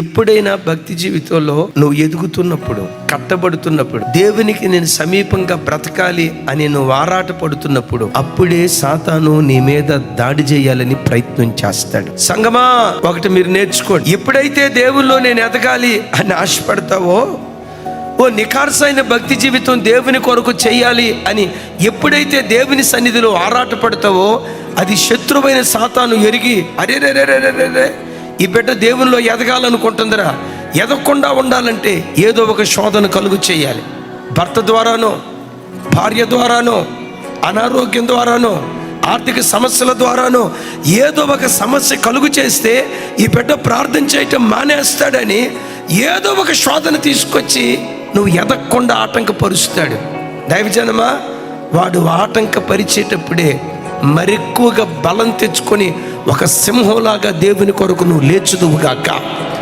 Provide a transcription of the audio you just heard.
ఎప్పుడైనా భక్తి జీవితంలో నువ్వు ఎదుగుతున్నప్పుడు, కట్టబడుతున్నప్పుడు, దేవునికి నేను సమీపంగా బ్రతకాలి అని నువ్వు ఆరాట పడుతున్నప్పుడు, అప్పుడే సాతాను నీ మీద దాడి చేయాలని ప్రయత్నం చేస్తాడు. సంగమా, ఒకటి మీరు నేర్చుకోండి. ఎప్పుడైతే దేవుల్లో నేను ఎదగాలి అని ఆశపడతావో, ఓ నిఖార్సైన భక్తి జీవితం దేవుని కొరకు చేయాలి అని ఎప్పుడైతే దేవుని సన్నిధిలో ఆరాట పడతావో, అది శత్రువైన సాతాను ఎరిగి, అరే ఈ బిడ్డ దేవునిలో ఎదగాలనుకుంటుందిరా, ఎదగకుండా ఉండాలంటే ఏదో ఒక శోధన కలుగు చేయాలి. భర్త ద్వారానో, భార్య ద్వారానో, అనారోగ్యం ద్వారానో, ఆర్థిక సమస్యల ద్వారానో ఏదో ఒక సమస్య కలుగు చేస్తే ఈ బిడ్డ ప్రార్థన చేయటం మానేస్తాడని ఏదో ఒక శోధన తీసుకొచ్చి నువ్వు ఎదగకుండా ఆటంకపరుస్తాడు. దైవజనమా, వాడు ఆటంకపరిచేటప్పుడే మరెక్కువగా బలం తెచ్చుకొని ఒక సింహంలాగా దేవుని కొరకు నువ్వు లేచుదువుగాక.